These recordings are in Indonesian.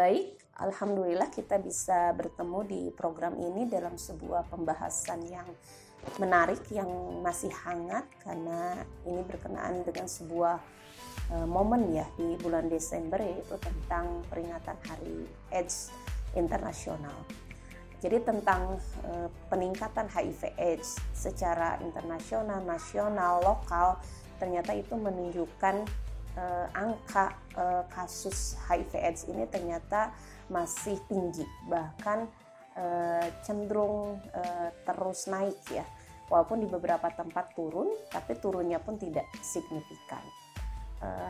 Baik, alhamdulillah kita bisa bertemu di program ini dalam sebuah pembahasan yang menarik, yang masih hangat karena ini berkenaan dengan sebuah momen ya di bulan Desember, yaitu tentang peringatan Hari AIDS Internasional. Jadi tentang peningkatan HIV/AIDS secara internasional, nasional, lokal, ternyata itu menunjukkan angka kasus HIV/AIDS ini ternyata masih tinggi, bahkan cenderung terus naik ya. Walaupun di beberapa tempat turun, tapi turunnya pun tidak signifikan.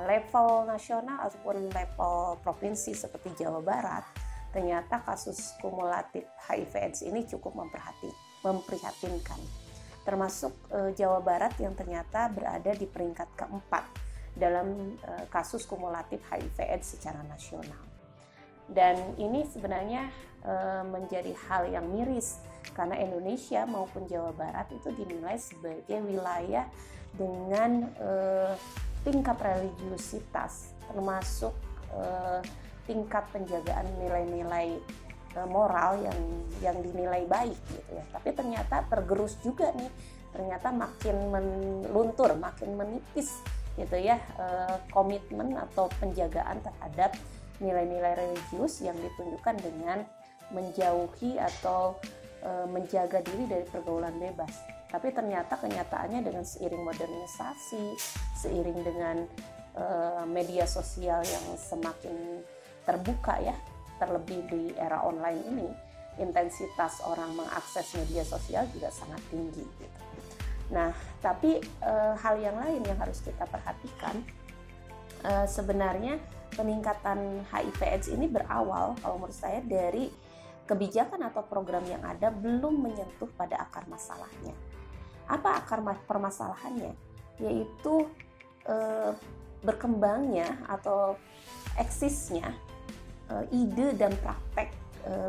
Level nasional ataupun level provinsi seperti Jawa Barat, ternyata kasus kumulatif HIV/AIDS ini cukup memprihatinkan. Termasuk Jawa Barat yang ternyata berada di peringkat keempat dalam kasus kumulatif HIV/AIDS secara nasional. Dan ini sebenarnya menjadi hal yang miris karena Indonesia maupun Jawa Barat itu dinilai sebagai wilayah dengan tingkat religiusitas, termasuk tingkat penjagaan nilai-nilai moral yang dinilai baik gitu ya. Tapi ternyata tergerus juga nih, ternyata makin meluntur, makin menipis gitu ya komitmen atau penjagaan terhadap nilai-nilai religius yang ditunjukkan dengan menjauhi atau menjaga diri dari pergaulan bebas. Tapi ternyata kenyataannya dengan seiring modernisasi, seiring dengan media sosial yang semakin terbuka ya, terlebih di era online ini, intensitas orang mengakses media sosial juga sangat tinggi gitu. Nah, tapi hal yang lain yang harus kita perhatikan, sebenarnya peningkatan HIV/AIDS ini berawal kalau menurut saya dari kebijakan atau program yang ada belum menyentuh pada akar masalahnya. Apa akar permasalahannya? Yaitu berkembangnya atau eksisnya ide dan praktek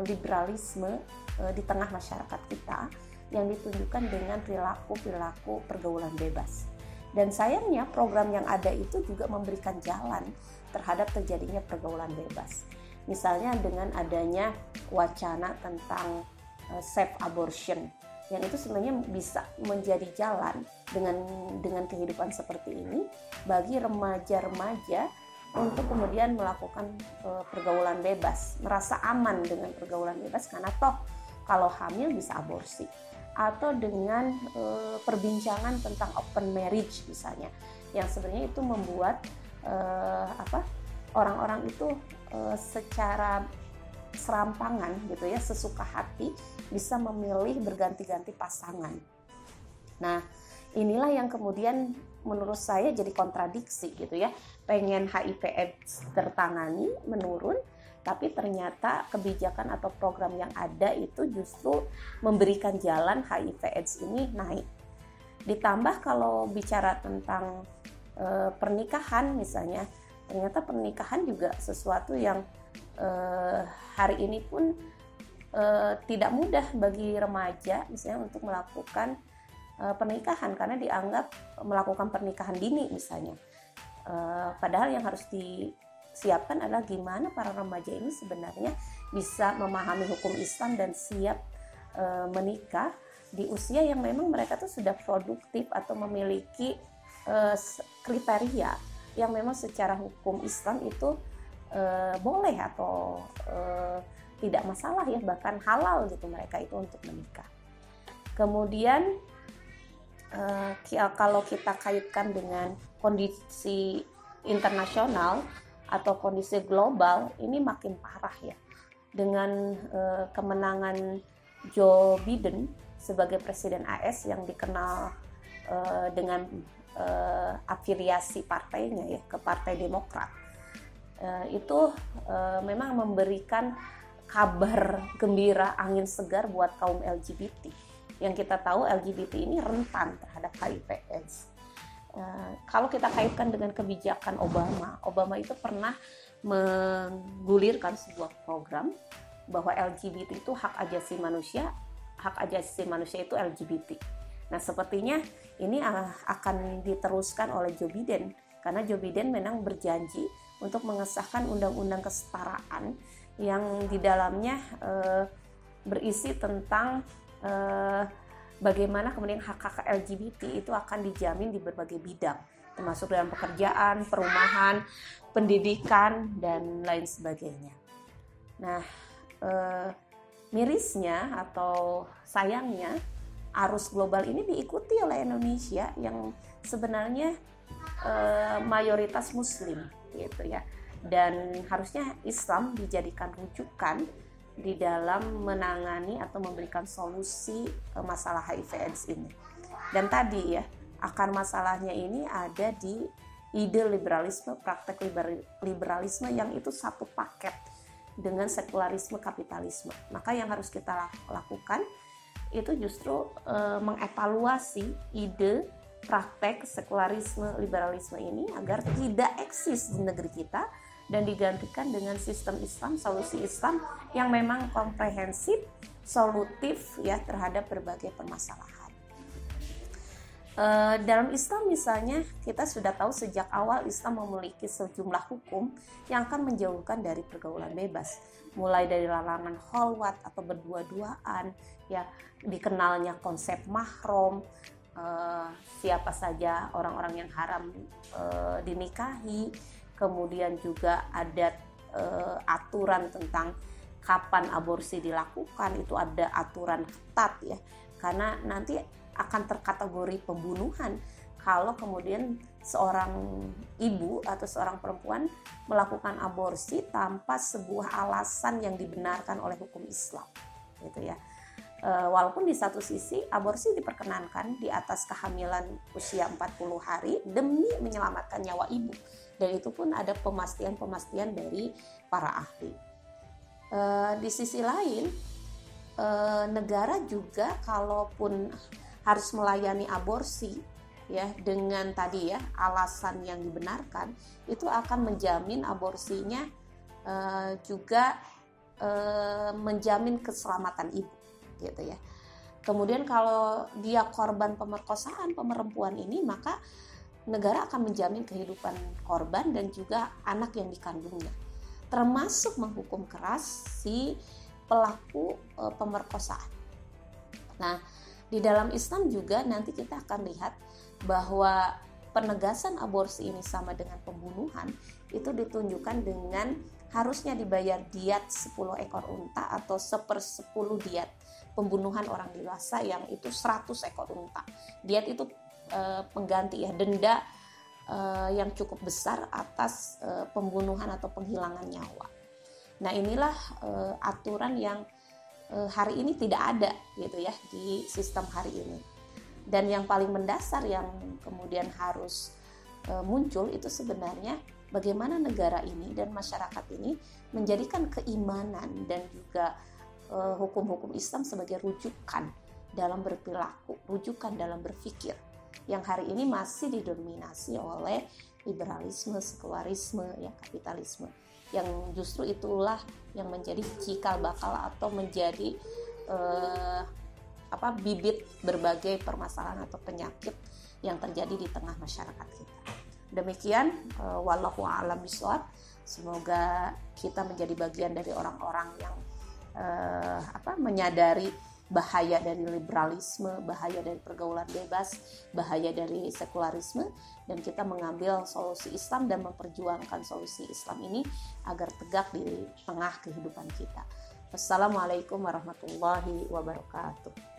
liberalisme di tengah masyarakat kita yang ditunjukkan dengan perilaku pergaulan bebas. Dan sayangnya program yang ada itu juga memberikan jalan terhadap terjadinya pergaulan bebas. Misalnya dengan adanya wacana tentang safe abortion, yang itu sebenarnya bisa menjadi jalan dengan kehidupan seperti ini bagi remaja-remaja untuk kemudian melakukan pergaulan bebas, merasa aman dengan pergaulan bebas karena toh kalau hamil bisa aborsi. Atau dengan perbincangan tentang open marriage misalnya, yang sebenarnya itu membuat orang-orang itu secara serampangan gitu ya, sesuka hati bisa memilih berganti-ganti pasangan. Nah, inilah yang kemudian menurut saya jadi kontradiksi gitu ya. Pengen HIV/AIDS tertangani, menurun, tapi ternyata kebijakan atau program yang ada itu justru memberikan jalan HIV/AIDS ini naik. Ditambah kalau bicara tentang pernikahan misalnya, ternyata pernikahan juga sesuatu yang hari ini pun tidak mudah bagi remaja misalnya untuk melakukan pernikahan karena dianggap melakukan pernikahan dini misalnya. Padahal yang harus disiapkan adalah gimana para remaja ini sebenarnya bisa memahami hukum Islam dan siap menikah di usia yang memang mereka tuh sudah produktif atau memiliki kriteria yang memang secara hukum Islam itu boleh atau tidak masalah ya, bahkan halal gitu mereka itu untuk menikah. Kemudian kalau kita kaitkan dengan kondisi internasional atau kondisi global, ini makin parah ya. Dengan kemenangan Joe Biden sebagai presiden AS yang dikenal dengan afiliasi partainya ya ke Partai Demokrat, itu memang memberikan kabar gembira, angin segar buat kaum LGBT. Yang kita tahu LGBT ini rentan terhadap HIV/AIDS. Kalau kita kaitkan dengan kebijakan Obama itu pernah menggulirkan sebuah program bahwa LGBT itu hak asasi manusia itu LGBT. Nah, sepertinya ini akan diteruskan oleh Joe Biden karena Joe Biden memang berjanji untuk mengesahkan undang-undang kesetaraan yang di dalamnya berisi tentang bagaimana kemudian hak-hak LGBT itu akan dijamin di berbagai bidang, termasuk dalam pekerjaan, perumahan, pendidikan, dan lain sebagainya. Nah, mirisnya atau sayangnya arus global ini diikuti oleh Indonesia yang sebenarnya mayoritas Muslim gitu ya, dan harusnya Islam dijadikan rujukan di dalam menangani atau memberikan solusi masalah HIV/AIDS ini. Dan tadi ya, akar masalahnya ini ada di ide liberalisme, praktek liberalisme yang itu satu paket dengan sekularisme kapitalisme. Maka yang harus kita lakukan itu justru mengevaluasi ide praktek sekularisme liberalisme ini agar tidak eksis di negeri kita dan digantikan dengan sistem Islam, solusi Islam yang memang komprehensif, solutif ya terhadap berbagai permasalahan. Dalam Islam misalnya kita sudah tahu sejak awal Islam memiliki sejumlah hukum yang akan menjauhkan dari pergaulan bebas, mulai dari larangan kholwat atau berdua-duaan, ya dikenalnya konsep mahram, siapa saja orang-orang yang haram dinikahi, kemudian juga ada aturan tentang kapan aborsi dilakukan, itu ada aturan ketat ya, karena nanti akan terkategori pembunuhan kalau kemudian seorang ibu atau seorang perempuan melakukan aborsi tanpa sebuah alasan yang dibenarkan oleh hukum Islam gitu ya. Walaupun di satu sisi aborsi diperkenankan di atas kehamilan usia 40 hari demi menyelamatkan nyawa ibu, dan itu pun ada pemastian-pemastian dari para ahli. Di sisi lain negara juga kalaupun harus melayani aborsi ya dengan tadi ya alasan yang dibenarkan, itu akan menjamin aborsinya juga menjamin keselamatan ibu gitu ya. Kemudian kalau dia korban pemerkosaan perempuan ini, maka negara akan menjamin kehidupan korban dan juga anak yang dikandungnya, termasuk menghukum keras si pelaku pemerkosaan. Nah, di dalam Islam juga nanti kita akan lihat bahwa penegasan aborsi ini sama dengan pembunuhan itu ditunjukkan dengan harusnya dibayar diat 10 ekor unta atau 1/10 diat pembunuhan orang dewasa yang itu 100 ekor unta. Diat itu pengganti ya, denda yang cukup besar atas pembunuhan atau penghilangan nyawa. Nah, inilah aturan yang hari ini tidak ada gitu ya di sistem hari ini. Dan yang paling mendasar yang kemudian harus muncul itu sebenarnya bagaimana negara ini dan masyarakat ini menjadikan keimanan dan juga hukum-hukum Islam sebagai rujukan dalam berperilaku, rujukan dalam berpikir, yang hari ini masih didominasi oleh liberalisme, sekularisme, ya kapitalisme, yang justru itulah yang menjadi cikal bakal atau menjadi bibit berbagai permasalahan atau penyakit yang terjadi di tengah masyarakat kita. Demikian, wallahu a'lam bishawab. Semoga kita menjadi bagian dari orang-orang yang menyadari bahaya dari liberalisme, bahaya dari pergaulan bebas, bahaya dari sekularisme, dan kita mengambil solusi Islam dan memperjuangkan solusi Islam ini agar tegak di tengah kehidupan kita. Wassalamualaikum warahmatullahi wabarakatuh.